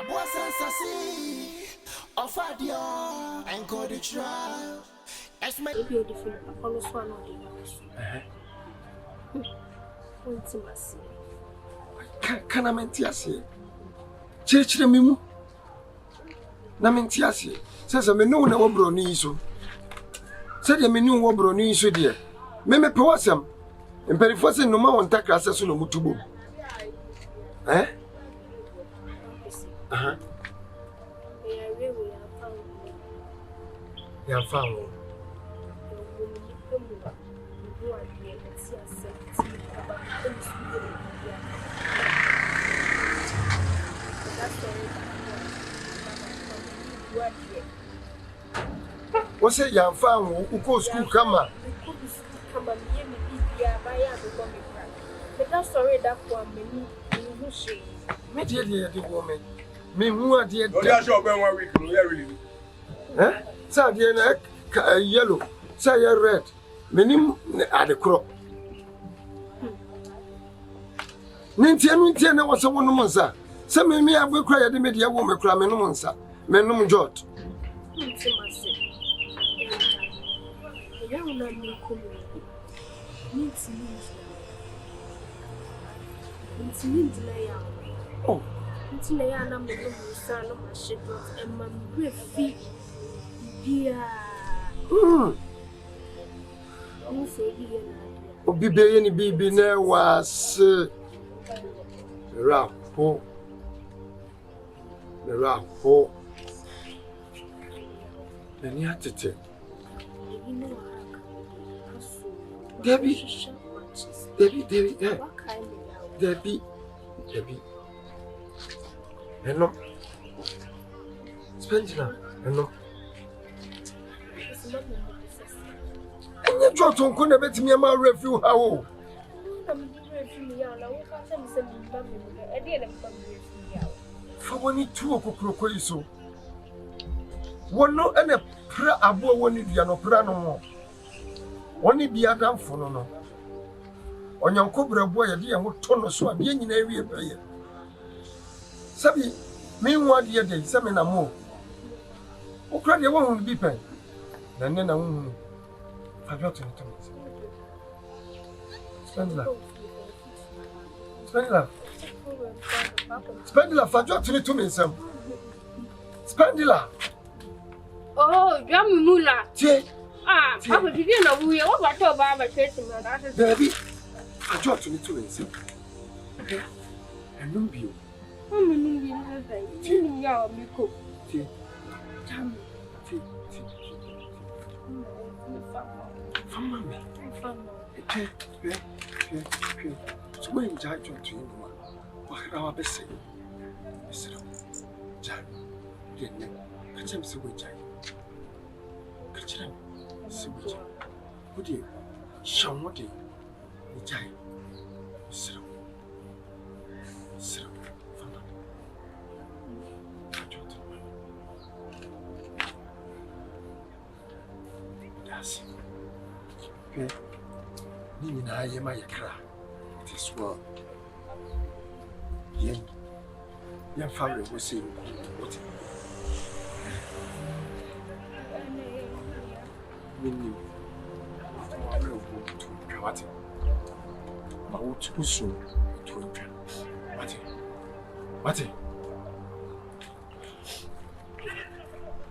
was sense of audio and go to trial. As my beautiful, almost one of the intimacy. Can I mention? Church the Mimu Namentiasi says a menu na wobroni so. Said the menu wobroni so dear. Meme pewasam. Imperifosse no ma won takra seso no mutubo. Eh? Uh-huh. Yeah, found. What's it, young found who go school come on? But that's sorry that one me she. My dear woman. Me who are dear. Oh, that's your Ben 1 week. Really? Eh? Say dear yellow. Say red. Menim at the crop. Nintia was a woman, sir. Some me I will cry at the media woman cry me no sir. Menum jot. Oh, it's lay on a little son of my ship and my feet. Yeah. Obi any baby ne was rapo. The rapo. Then you had to tell. Debbie, eh? Debbie. Hello. Spendilove. Hello. And you dropped on Kuna bet me a refuge. How? For one, it two o'clock. So one no and a pra abo one if you are no prano more. Only be a damn for no. On your cobra boy, a dear what ton of so being in every player. Sabi, meanwhile, dear day, some in a more. Oh, cry the one will be pen. Then I won't. I've got to Spendilove. Spendilove, I've got to me some. Spendilove. Oh, Yummy Mula. Ah, Papa, did you know we all got about my face in my baby. I've got to me some. And no view. So when you judge to you, what our best say? Mr. Jack, didn't catch him so which I catch him so which would you show what you which I so okay. Nina, I am my cry. It is well. Young family was saying, what? Meaning, I will go to Kawati. I will too soon to enter. What?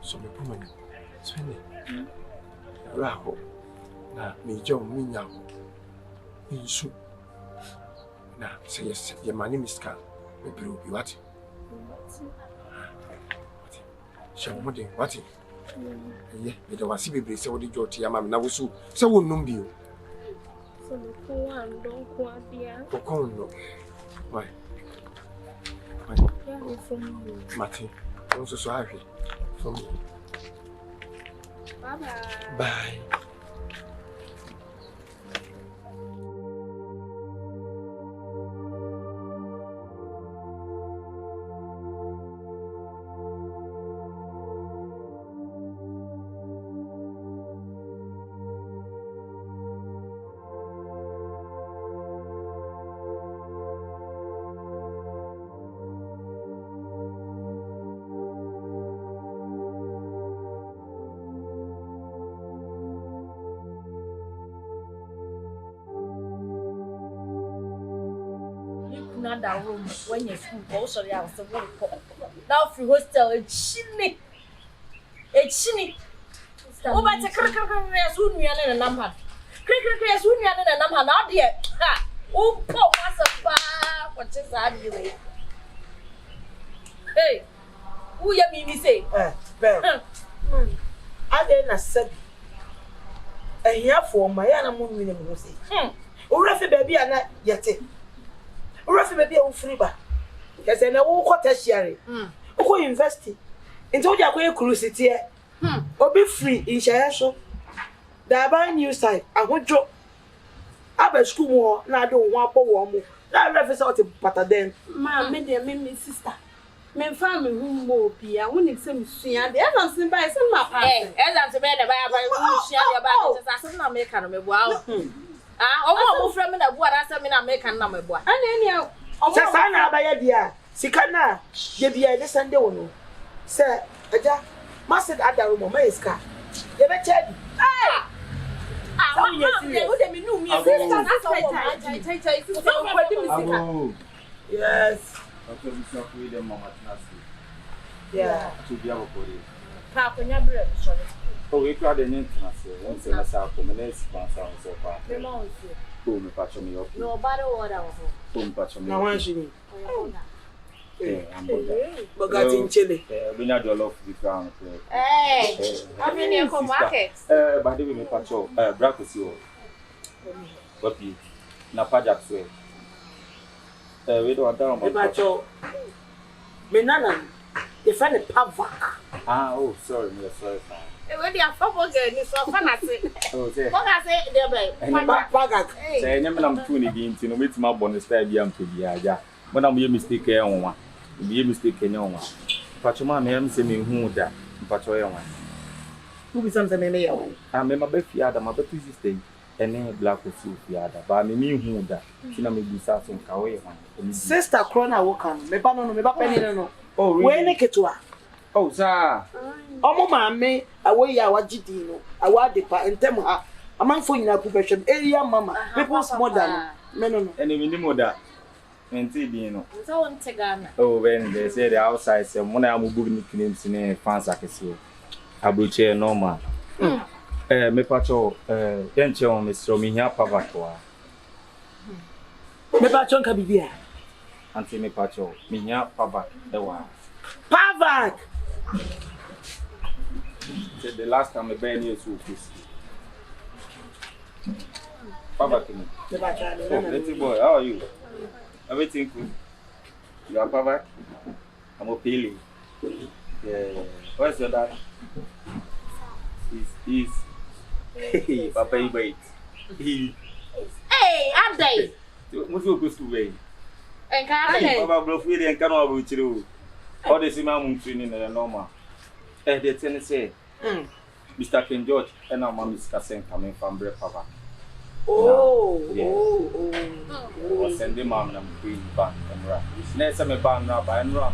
So, my woman, Svenny, Raho. Na me John Minya Insu. Na say yes, your name is Car. Maybe will be what? What? What? Yeah, it was baby, so the Joti Yamam Navusu, so won't know you. So the poor and don't quite dear. For Cono. Why? From you. Matty, also so happy from you. Bye. another room when you school go so ya so go now free hostel a chini o ba te kr ya so nua na nam ha kr ya so nua na nam ha na de ha o po wasa pa what is that you hey who ya me say Bell. Ade na said ehia for my ya na mo nwini mo say o refi baby ana yete o refi baby o free ba kese na wo kwata shiare o ko university nti o ja ko curiosity e obi free in share so da ba new side ahodjo aba school mo na do ho apo wo mo na refi say o te pata den ma me de me sister me family who mo bia woni se me sua de e na sin ba se ma pa eh ezan se be de ba who sua de ba se se na me ka no me bua o mo frɛ me na bua na se me na me ka na me bua ani se sa na abaya dia sika na je bia de Sunday wono se aja masid adaro mo mai ska je be chedi wo de me nu mi yes Okay, we shall free them mama tenacity. yeah To be able to do. pa konya bre so Oh, we try the name tenacity. One say na sa ko me sponsor so far. me ma o se Oh, me patch me up. no bad order wo Oh, me patch me na up. wan shini I'm good. bogati nchele We not do love the ground. I mean you come market By the way, me patch up. Breakfast you. What be? Na pajak so. We don't down me bacho me nana the friend pavak Oh, sorry, me sorry. e we dia football girl ni so fa na se Oh, say. what I say there be pavak Say nyam nam tu ni di nti no metima bɔ style bi am to bi aja. Mo na mo ye mistake e wonwa. Bi ye mistake e wonwa. Pacho ma me am se me hu da. Pacho e wonwa. who be something me ya Me ma be fi ada ma be tu sister. Ene black o fi fi ada. Ba me hu da. Ti na me bi sa so nka we won. sister crona wo kan me ba no me ba penny no Oh, really? we ne ketwa Oh, sir. omo ma me awoyi awagidi no awade pa entem ha amanfo nyina ku behwem area mama people's mother no no Ene me ni mo da. Enti di no. so on te Ghana Oh, when they say the outside say mo na am bu ni kinem sine fans akese. Abroche normal. Me pacho yenche on me stro me hia pavakwa. me ba chonka bibia Anti me pacho me hia pavak ewa. pavak The last time I been here to this. Pavak me. me ba cha Oh, little boy, how are you? Everything good. You are Pavak? I'm a Pili. Yeah. Where's your dad? He's Hey, Papa, he wait. He hey adai must go to way. en ka adai Papa, bro, we didn't come over to you. All the same amount training in the normal. The tenant say, Mr. King George, and our mom is coming from Bread Papa. oh Send them mom and bring back and run. Next time, a band rabbi and run.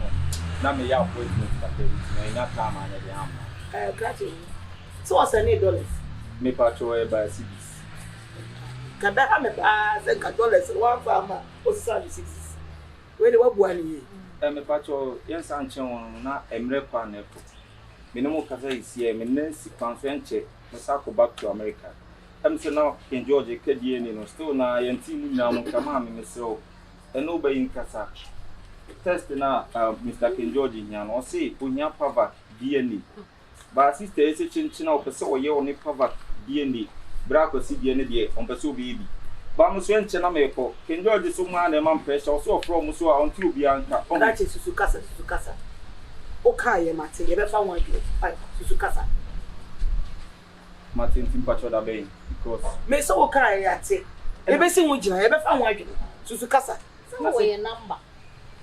Now, me out with me, may not come on the arm. gratis so what's the $8 Me patrol by cities. kada ha me ba say $1 one farmer o 66 we dey wa buani Me patrol, yes, and chon, not a miracle. Minimum Casa is here, Minensi Conference, Masako back to America. I'm so now in Georgia, Kadian, still now, and team now, come on, Miss So, and nobody in Casa. Test now, Mr. King George in Yan, or say, Punya Pava, DNA. But sister is a chin of a so year on a Pava, DNA, Braco CDNA on Paso baby. Bamus went to Nameko, King George is so man and man pressure, also from Musua on two Bianca. that is Susukasa okay Martin you better one Susukasa Martin Timpacho Bay, because me so okay ate e be si wujina e be fa one Susukasa so we number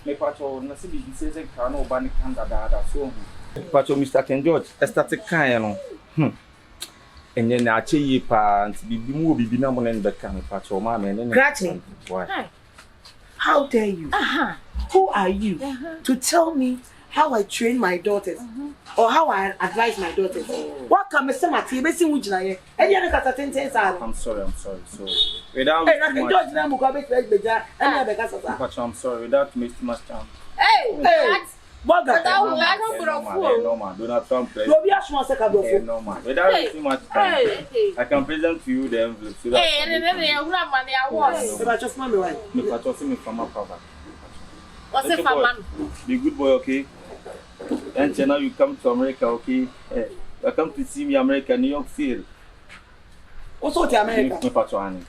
me pacho na se bi se se ka no ba ni kanda da so pacho Mr. Ken George estate kan no enye na ache yi pa nti bibi mu obibi na mo na be kan pacho ma me ne Gratitude. How dare you? Who are you to tell me how I train my daughters or how I advise my daughters. What can I say, Mati? Be seen which na ye. Any other kata tente sa. I'm sorry. So without Hey, na George na mu ko be beja. Any other kata sa. but I'm sorry without wasting much time. Hey, Boga. No man, Donald Trump. You be assume say ka bro. No man, without wasting much time. I can present to you the envelope. So that If I just man me why. me patrol me from my father. What's it for man? Be good boy, okay? And now you come to America, okay? You come to see me America, New York City. Also to America. Me patrol.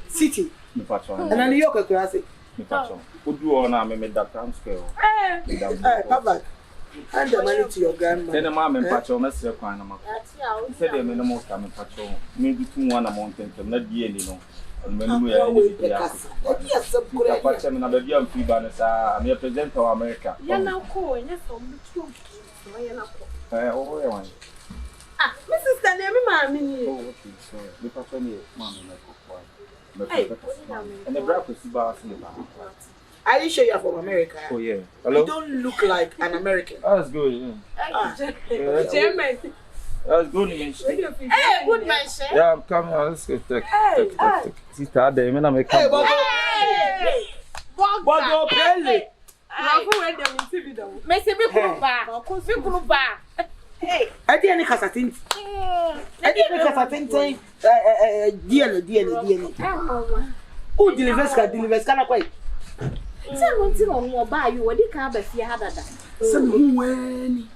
City. Me patrol. And New York class. Me patrol. Would you wanna me that transfer? Papa. Hand the money to your grandma. Then the mom and patrol, Mr. Kwanama. Said they no more time patrol. Maybe 2-1 a month and not the end, you know. And when we are Yes, some good I idea. watch them in a young people, I'm a president of America. Ya na ko, nya so mtu. Ya na ko. Oh, Ah, my sister na me ma me ni. oh, okay, so the patrol me, mom, and the black was about. Are you sure you're from America? Oh, yeah. You Hello? don't look like an American. That's good. Yeah. German. That's good, man. Hey, good man, sir. Yeah, I'm coming. Let's go. Take. Sister, they may not make Hey, come. Bobo. Hey, Bobo, Kelly. Rafu we dem TV do. Messi bi kuruba. Hey. I didn't cast a thing. I didn't cast a thing. DNA. Who delivers can quite. Say no buy you we dey can be fear hadada. Some when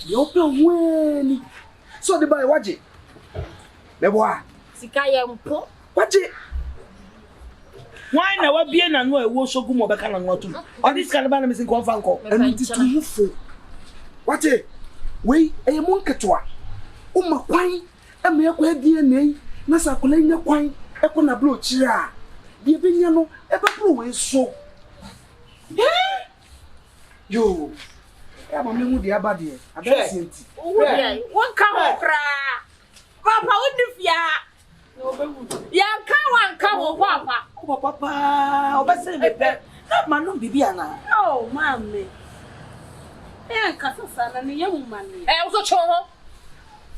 you open when so the boy watch it. The boy. Sika ye mpo. Watch it. Why na wa bie na no e wo so gumo be kana no to. On this kind of man missing kon fan ko. And it to you fo. Watch it. We e mo nketwa. O ma kwan e me yakwa DNA na sakola nya kwan e ko na blo chira. Die benya no e be bro we so. Yo. Ya ma me hu dia ba de. Abesienti. Wo dey. Won ka ho kra. Papa wo di fia. No be wu. Ya ka wan ka ho papa. Oh papa, obese me pe. Na ma no bibi ana. Oh, mami. Kasa sana ni yemu mani. Wo so cho ho.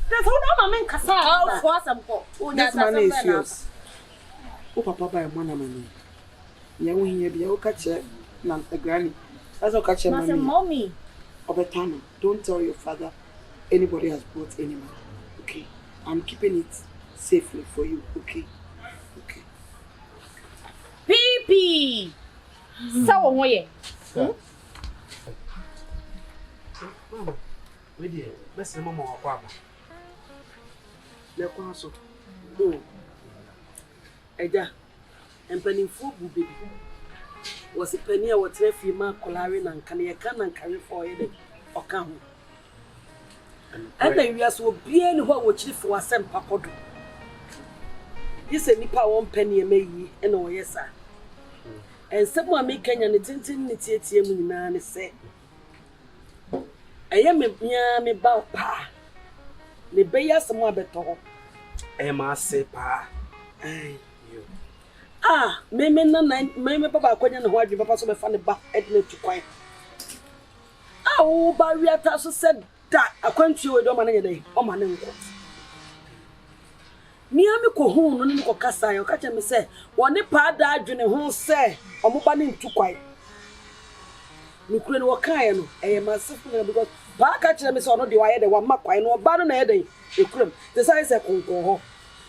That's how mama kasa. Oh, for some ko. This man is yours. Oh papa ba mana mani. Ya wo hiya bia wo ka che na granny. That's what catch mommy. Mommy. Obetano, don't tell your father anybody has brought any money. Okay? I'm keeping it safely for you. Okay? Okay. Pipi. So wo ye. We dey, best mama wa kwa ba. Le kwa so. Oh. Eja. Empanimfo bu baby. Was a penny or trefy ma colari and can carry for it or come. And then we are so bien what would chief for a sem papodo. You say nipa 1 penny a may and oh yes, sir. And someone make Kenya and tintin nitty and say, I am a me bow pa. The bay some more better. I must say pa. Ah, me papa kwanya na ho adwe papa so be fa ne ba edna tu kwan. Ah, wo ba wiata so said that akwantu we do ma na nyedai, o ma ne nko. Mi ami ko hu no ne ko kasa yo ka che me se, woni pa da adwene ho se, o mo ba ne ntu kwan. Mi kure no kan no, massive na because ba ka che me se ono de wa ye de wa ma kwan no ba no na ye de e kurem. The size e konkon ho.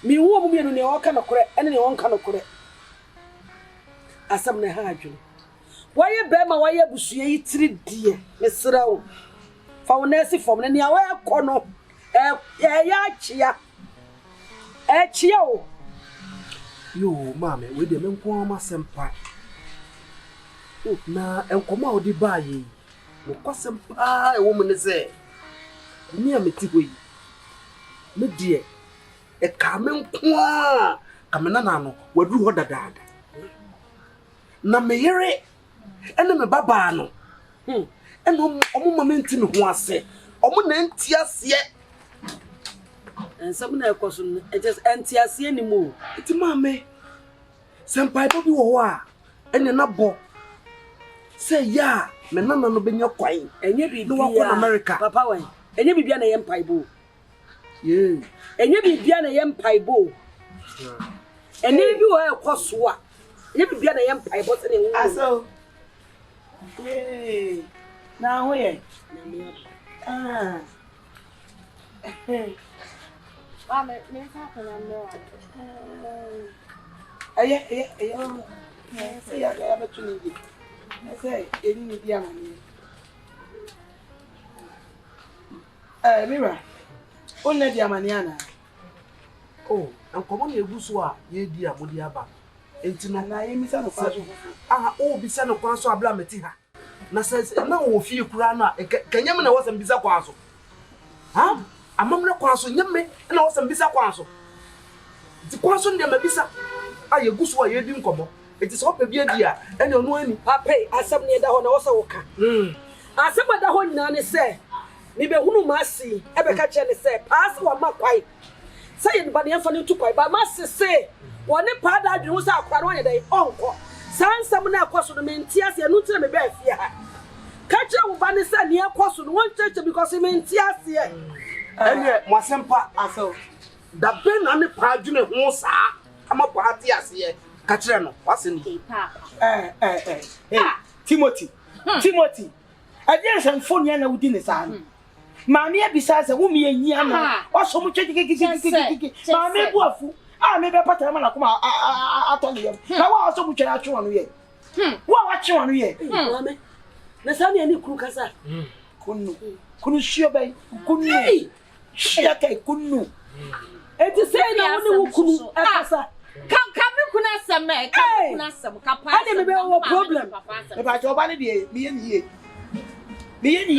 Mi hu mo mienu ne o ka no kure, ene ne won ka no kure. Asam na ha adwene waye bema waye busua yi tiri die mesra wo fa wo nesi fom na nia waye kono ya chia wo yo mama we de menko ama sempa na enkoma odi baaye mo kwasempa e wo mu ne se ni ameti hoyi me die e ka menko a kamena na no waduru ho dadaada na meyere ene me baba no ene omo momenti ne ho ase omo na ntiase ensam na ekoso no just ntiase ni mo iti mame senpai bobi wo ho a ene na bo say ya me nana no benya kwan enye bibia no wako America papa wan enye bibia na yem paibo enye bibia na yem paibo enye bi wo ekoso a enye bibia na yem paibo se ne wo aso na ho ye Mama, me fa ko na no. Aye. Say ya ga betu ni. Say eni ni bia mani. Mira. Onna dia mani ana. oh enkomo na eguso a ye di abodi aba enti no Na ye misa no kwaso. oh bisa no kwaso abla meti ha na says na wo fie kura na kanyem na wasam bisa kwaso ha amamna kwaso nyemme na wasam bisa kwaso ti kwaso ndem bisa aye guso a ye di nkomo enti so pa bia di a ene ono ani Papa, asem ne da ho na wo se wo ka. Asem da ho nyina ne se ni be hunu masi e be ka che ne se pass wa makwai. Say in bani amfa ne tu kwai ba masi se woni pa da adwene wo se akwara wo ye dai onko. Sansam na akoso no menti ase anu tire me be afia ha. Ka che wo ba ne se ne akoso no won cheche because menti ase ene mo asempa Aso. da ben na ne pa adwene ho saa ama pa ate ase ka kire no wase ni Timothy. Adia sem phone ya na wudi ne sa. Maami abisa se wo me anyia na. Oso mu twekekekekekeke. Maami bu afu. Me be patara ma na kuma atole yem. Na wa oso mu twere atwe wonu ye. Wa wa twe wonu ye. Mama. Na sa me ni kuru kasa. Kunu shio bai. Kunu. Shia kai kunu. Eti say na woni wo kuru akasa. Come kuna same, kuna same, kapa. Ade me be wo problem. Me ba jo ba ne de me ye ni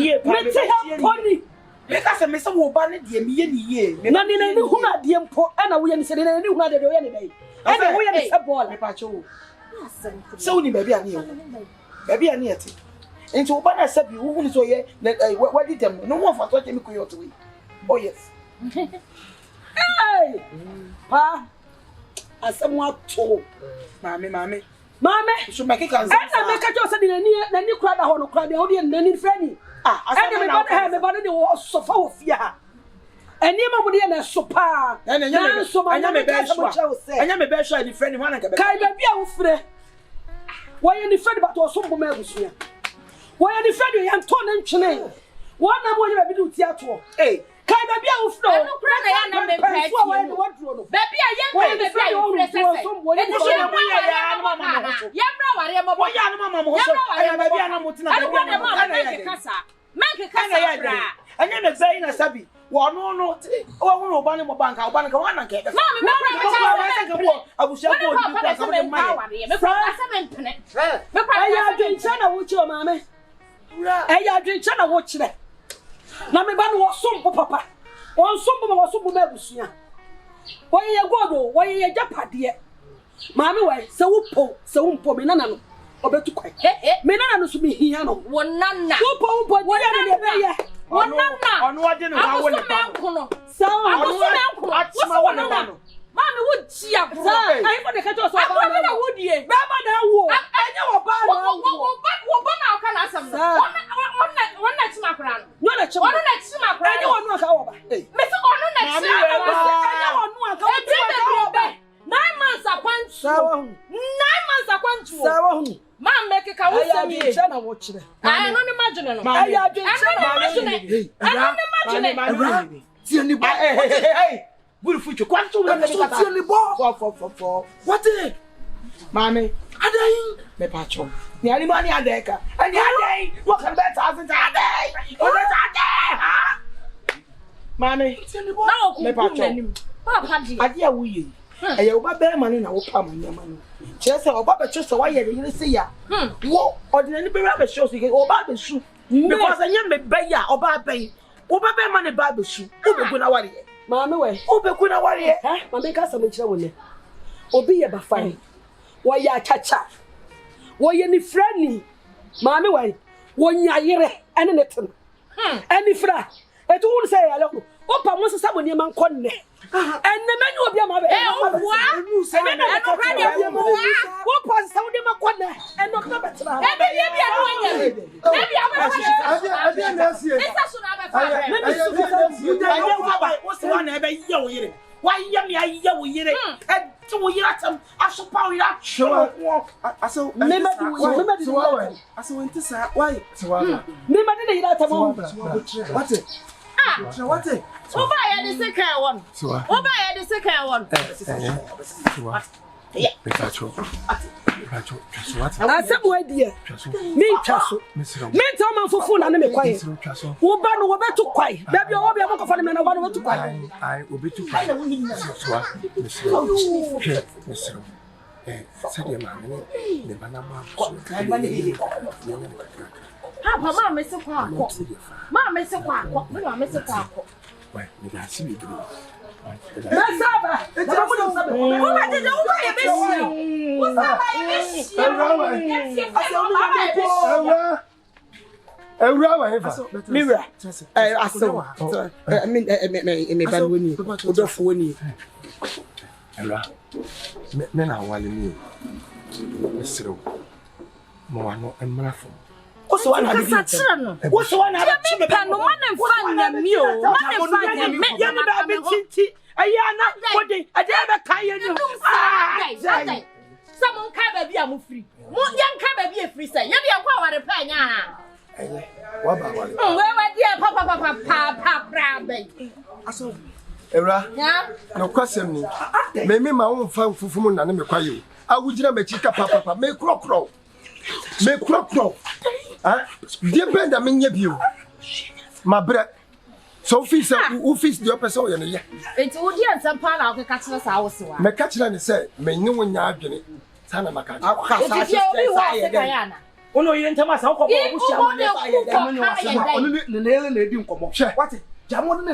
ye. Pa Me ti ha poni. Me ka se me se wo ba ne de me ye ni ye. Na ni hunu ade mpo na wo ye ni se na ni hunu ade de wo ye ni dai. Ade wo ye ni se ball. Me pa cho. Se woni ba bia ne ye. Ba bia ne yete. Enti wo ba na se bi wo hunu so ye wadi dem no wo fa to je me ko yo to we. Oh yes. Hey! Pa. Asem wa to. Mame. So make kan say. Ena make jo say na ni kura da ho no kura de ho de na ni frani. Ena me ba de wo sofa wo fia ha. Eni ma mo de na sopa. Anya me be sure ni frani ho na ka be. Kai ba bia wo frɛ. Wo ye ni frani ba to so mboma agusua. Wo ye ni frani ya nto na ntwene. Wo na mo ye ba bi du ti ato. Kai ba bia wo frɛ. Enu kura na ya na me pɛ ti. Baby a yen ka be bia wo frɛ sese. Enu so na mo ya na mama mo. Ya bra ware mo. Wo ya na mama mo so. Aya ba bia na mo tina ba bia na mo. Make kasa bra. Anya me say na sabi. Wo no wo ba ne mo banka wa na ke. Mama me ka bo abusia bo di ka ka mo ma. Me kasa me mpene. Me Aya adwencha na wo chi o mama. Aya adwencha na wo chire. Na me ba no wo sompo papa. Wo sompo ma agusua. Wo ye godo, wo ye japade. Mama we se wo mpo me nana no. Obetu kwai. Me nana no so me hia no. Wo nana. Wo dia ne be ye. Wo nana. Ono ade no ha wo le pa. Sa Atima wo le pa no. Mama wo chia bro. Ai ko de ka jo so ba na wo die. Ba na wo. Anya wo ba na wo. Wo ba na ka na asam no. Wonna tima kra no. No na chima. Ono na tima kra. Anya wo no aka wo ba. Me se ono na tima kra. Anya wo no aka wo ba. 9 months akwantu. Sawa hu. 9 months akwantu. Sawa hu. Ma make ka wo sami. Aya na wo chire. Ai no ne magene no. Aya adwencha na no ne magene. tie ni bo Hey. Good future. Kwantu we me kata. tie ni bo For. what is Mame. adayin Me pa cho. Ni ani mani adeka. Ani adei. What can bet as it adei. O bet adei. Ha? Mame. tie ni bo Na Me pa cho. Papa di. Ade a wuye. Eye oba be mani na wo pa mani ma no. Che se oba be cho se wa ye de se ya. Wo ordinary be ra be show so oba be su. Because anya me be ya oba be. Oba be mani ba be su. O be go na ware. Mama we. O be go na ware. Mama ka sa mo chire wo ne. Obi ye ba fine. Wo ya chacha. Wo ye ni frani. Mama we. Wo nya yire ene ne ten. Eni fra. Etu won say ya lo. Opa mo sesa boni man konne. Enne menyu obi ama be. Owa. Eno ka de owa. Opa sesa boni man konne. Eno ka betira. Ebe ye bi anu anya. Ebi ama. Ade na asie. Esa so na be fa. What's the one ever you? Why you aye wo yire? To wo yire atam asopa wo yire atwo. Aso Me ma di aso wenti sa why so me ma di yira atam. What it? What it? Oba ye the second one. Oba ye the second one. Asem wa die. Me twaso. Me nta man fufu na me kwaye. Wo ba no wo betu kwaye. Da bia wo bia mo kofa ne me na wo ba no betu kwaye. Ai obetu kwaye. Mesro. Sadia ma ne bana ma. Ha pa ma me se kwa akọ. Ma me se kwa akọ. Me ma me se kwa akọ. Wai, me ga si bi. Saba. Wo ba de wo ba ye be si. Wo saba ye be si. Awurama hefa. Mira. Aso. Me ban woni. Odofo woni. Awura. Me na wale ni. Mesro. Mo wa no emrafo. Oso wa na bi. Kasa no. Oso wa na bi. Me pa no man fa nya mi o. Man fa nya mi. Ya me ba be tinti. Ayana wodi. Ade be kan ye ni. Some kai ba bia mo free. Mo yan kai ba bia free say. Ya bia kwa ware pa nya ha. Wa ba wale. We dia pa bra be. Aso. Awura. Ya. No kwasem ni. Me ma wo mfa fufu mu na ne me kwaye o. Awugira machi ka papa me krokro. Me krokro. Ah, die benda me nya bio. Mabre. So office the person ye no ye. Enti wo dia nsampa na wo ka kire sa wo se wa. Me ka kire ne say me nyi wo nya adwene. Sana maka. Akasa Enti obi wa se kan na. Ono yire ntama sa ko bo busia mo ne fa ye dem no asa. Ono ne na edi nkomo. What? Jamo ne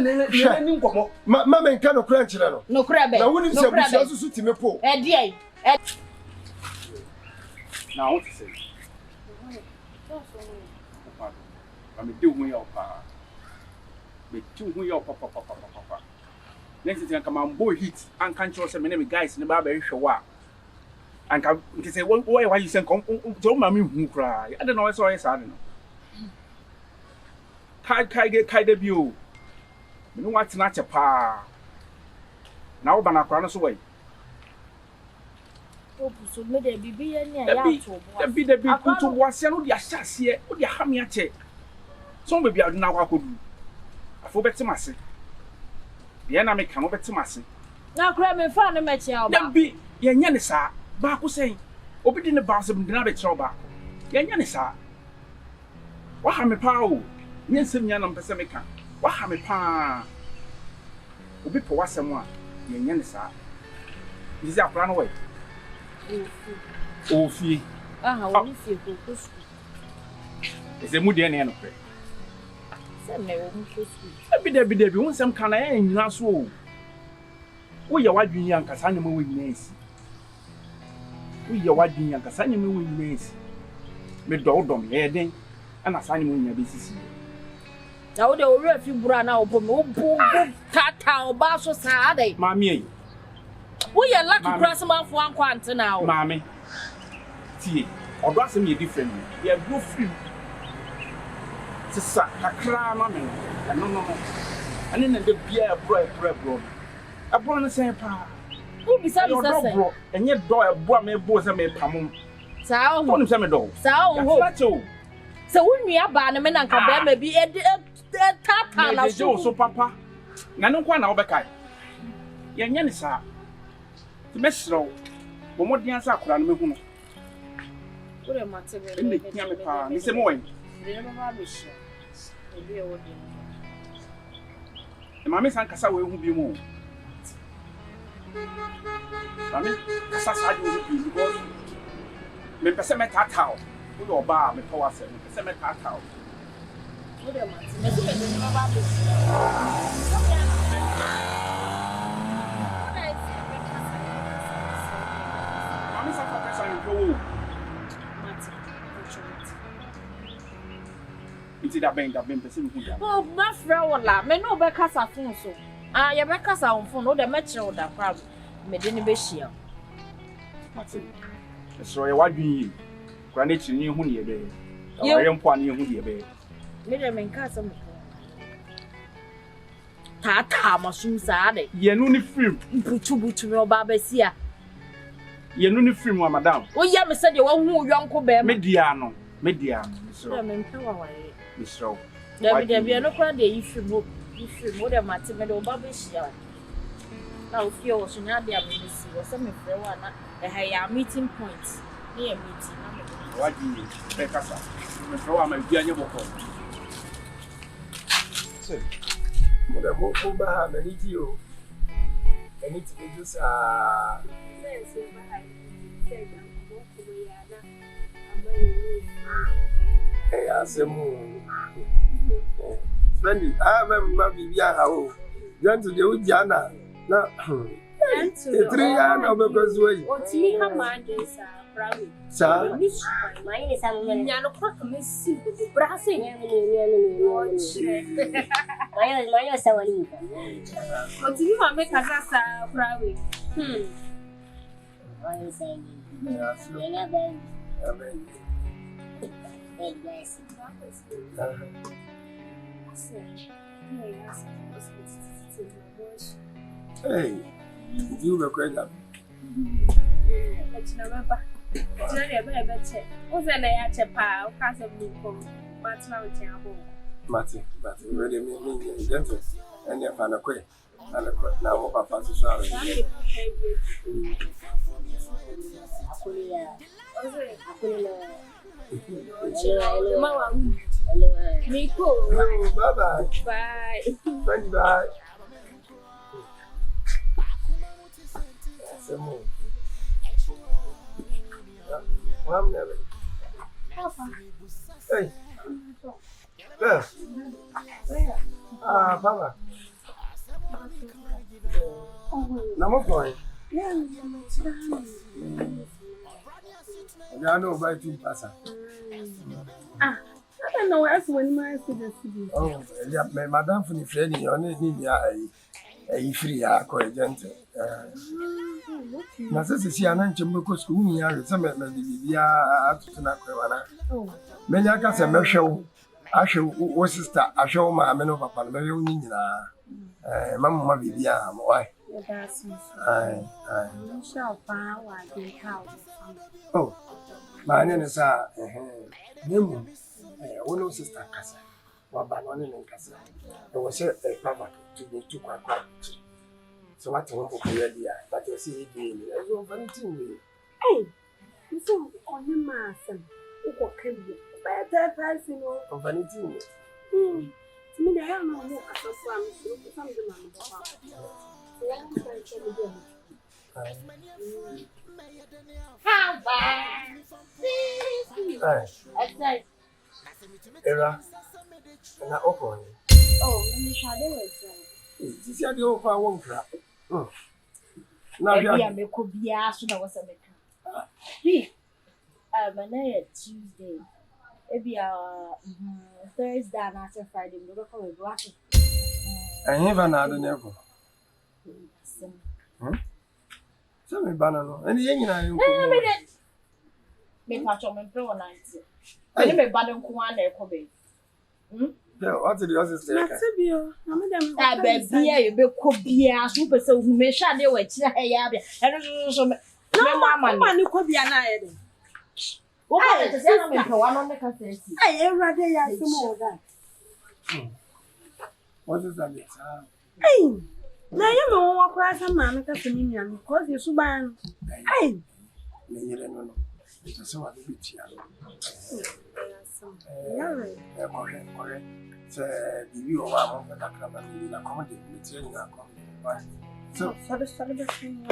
ni nkomo. Ma me nka no kura nkire no. No kura be. Na woni se busia susu time po. E die. Now what to say? I'm doing your pa. Me too who your papa. Next thing come on boy hit and can't show some enemy guys in the barber show. And can say why you send come to mammy who cry. I don't know, I saw it. I don't know. Kai debut. You know what's not a pa. Now, Banacranos away. So me de bibi ya nya ya to bo. The big to was no dia sasie, o dia ha me ache. So baby adu na kwa kodu. Afo beti mase. Ye na me kan beti mase. Na kura me fa ne me chia oba. Dem bi ye nya ne sa. Ba ko sen. Obi di ne ba se bindina be chia oba. Ye nya ne sa. Wa ha me pa o. Nye nsem nya na mpese me kan. Wa ha me pa. Obi po wasem a ye nya ne sa. Ndi za akura no we. Ofi. Aha, woni fie ko school. Ese mu de ne no pre. Se me wo mu ko school. Bi de won sem kan na nyina so o. Wo ye wadwun yan kasa nyama wo nyina esi. Wo ye wadwun yan kasa nyama wo nyina esi. Me do me den ana sa nyama wo nyina be sisi. Na wo de wo refi bura na wo bo me wo bo tata oba so sa ade. Mami e. Wo ye lucky cross man fo ankwante na wo. Mami. Tie. Odo asem ye different. Ye go free. Sisa kakra ma me. No. Ani na de bia bro. Abro no sen pa. Wo bisa say. Bro, enye do ebo me bo se me pamum. Sa o. Wonu se me do. Sa o ho. So wo nua ba na me na nka ba ma bi tata na so papa. Na no kwa na wo bekai. Ye nya ni sa. Ti mesro. Bo modin asa akura no me hu no. Wo re mate be. Enne tia me pa. Ni se mo wen. Ni ma ba be shi. Ebi e wo di. E ma me san kasa we hu bi mu. Mami, kasa sa di wo bi because me pese me tatao. Wo do ba me power se me pese me tatao. Wo re mate. Me se me ma ba be shi. Mami sa papa sa nko wo. It's that bank that been person who. Oh, my friend, me no be kasa phone so. Ah, you be kasa on phone, no the match with that crab. Me didn't be share. Martin. So you what doing? Granite you who near be. I am point you who near be. Me the men kasa me. Ta masu saade. Ye no ni film. Butu me oba besia. Ye no ni film wa madam. O ya me said you wan hu yonko be Media no. So me mpewa wae. Misro. There no kwa de you film the mate me the oba besia. Na ofie wo so nya de amesi wo se me frɛ wa na ya meeting point. Na ya meeting na me. What do you be kasa? Me throw am bia nye boko. So Mother Moba, Manitio. And it's just Spendilove. I remember Viviana. John to the Ujana. Now, 3 years because way. What's me commanding, Sir, mine is a Yano crack me see brassing. mine is a one. What do you make us proud? What is saying? hey, you were quite up. Let's remember. What's an air pile? Cast of me from Martin, ready me, gentle, and your fan of quay. And a quick now, Papa to sorry. Me cool. Bye Bye. bye. I'm never. Hey. Papa. No going. I know by 2 passes. I don't know what's when my students. Oh, yeah, my madam for the friend, you only need a free agent. Na sisi si ananche mbeko school ya se me bibia atutuna kwewana menya ka se mehwe wo sister ahwe wo ma me no papa no mehwe ni nyina mama bibia mo why ai oh ma ne sa nemu wo no sister kasa wa ba no ne kasa e wo se papa to kwa so what you want to do here? But you see again, I don't want to. Hey, you saw on your master. What can you? Better person, you know. Vanity. To me, they have no more as a farm. Some of them How bad? Era. And I open. Oh, let me try it. This is the offer won't crack. Now, I could be asked to was a bit. Tuesday. Maybe Thursday and after Friday, we'll go for a black. I never had an echo. Tell me, banana. And the young I may touch on my pro night. I may button Kuan Kobe. What did you say? Baby, you be could be a super so who may shut away. And so, Mamma, you could be an iron. What is one on the cafe? I am rather more than. What is that? Hey, now you know what price a man because you're so bad. Hey, you don't know. It's so a bit correct. The view of our in accommodate material. So, for the celebration,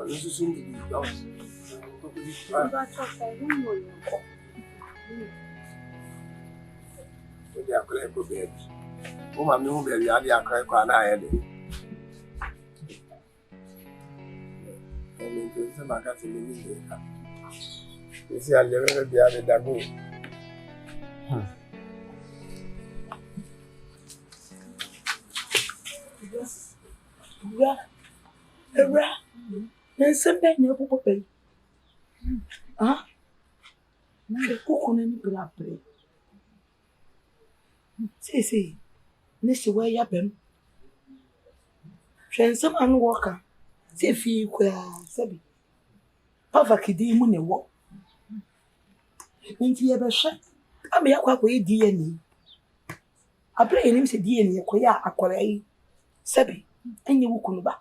this is soon to be yours. They are correct, baby. Woman, you will be a crack on I had it. And into the magazine, you see, I never be added that go. And somebody never pay. Ah, coconut black play. See, this is where you have been. Some unwalker. See if you could say, Papa Kiddy Mooney walk. Ain't you ever shut? I may have quite DNA. I play him say DNA, Aqua, Sabi, and you couldn't back.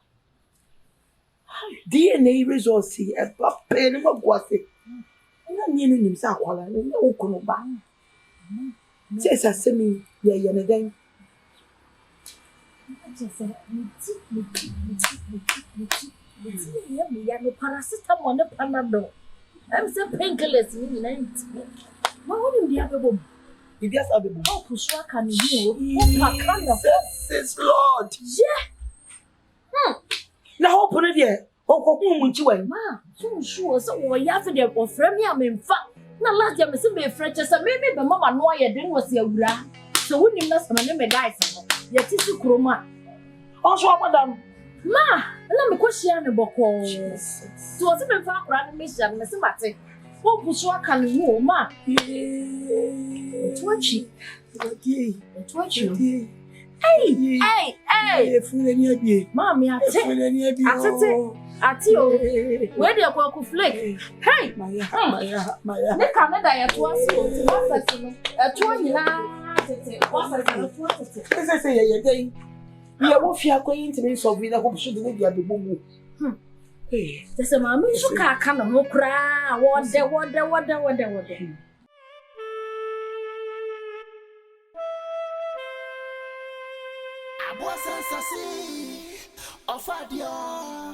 DNA resource, a pen of Akwasi. No meaning himself, and no couldn't back. Says a semi, yeah, again. Paracetamol, no panadol. I'm so painkillers. What would you be? If you have a book, oh, push what can you Jesus, Lord. Yeah. Now open it here. Oh, Ma, so sure. So, you have to go from me. I'm in fact. Now, last year, Miss May French, so maybe the mama know you didn't was your bra. So, when you must have a guy, yet it's a chroma. also, madam. Ma, let me question the book. So, what's the fact that Miss Matti? What push what can you, ma? What you? Hey! Mammy, I tell you, where do you go to flake? Hey! My, the Canada at once, at 20 As say, a day. We are both going to be so with a hope should be at the boom. There's a mammy, so can't no cry. What the.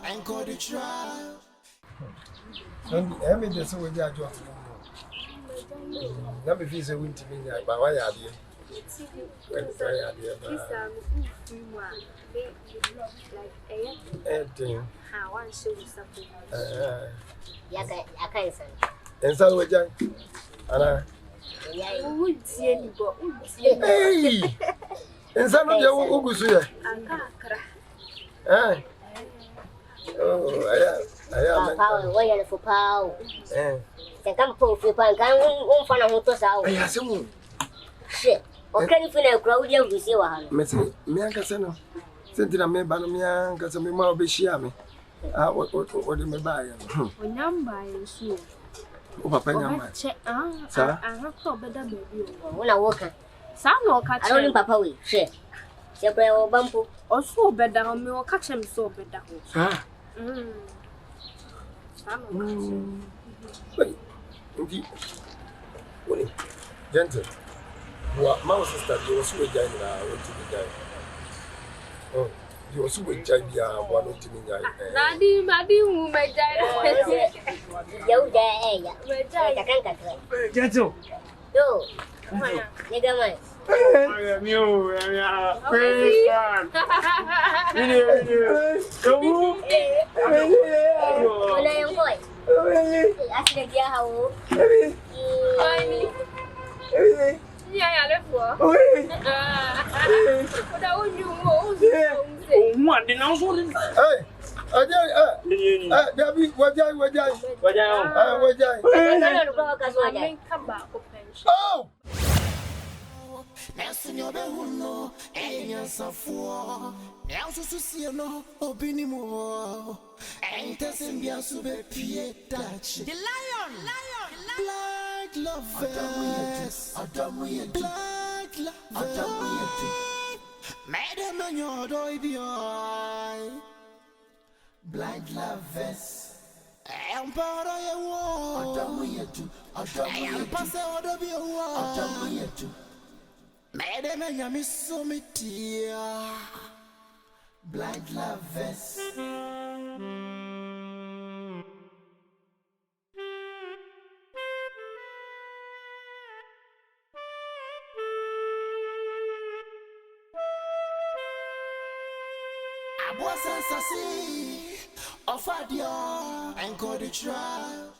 And go to trial. I mean, there's always a job. Let me visit winter, but why are you? And so we just, hey, and some of your Ugusu. I am power, why for power? The campo, if you can find a motor out. Yes, Shit. Or can you feel a crowd? You see what Messi, Miancasano. Sent a me Banamian, Casamima Bishiami. What do you buy? When I'm buying shoe. Oh, Papa, check. Sir, I have to better baby. when I walk. Some no catch. I don't Papa will share. Separate or bumpo. Or so better on me or catch him so better. ah, indeed. Gentle. What mouse sister, you was with Jane, went to be died. Oh, you was with Jane, one to me. Daddy, who may die. You there, I can't get Gentle. Yo, nigga, man. I am you, When I am boy. I think you how. Yeah, I left But I would you what did I say? Hey, Debbie, what come back. Oh! Nelson, you're the one, no, and you're so for. Now, so see no, opening more. And doesn't be a super touch. The lion, black lovers, black lovers, madam, and your doy, black lovers. I am part of your wall. I am passing out of your wall. Madam, I am so metia. Black lovers. I was a sassy of a dear and go to trial.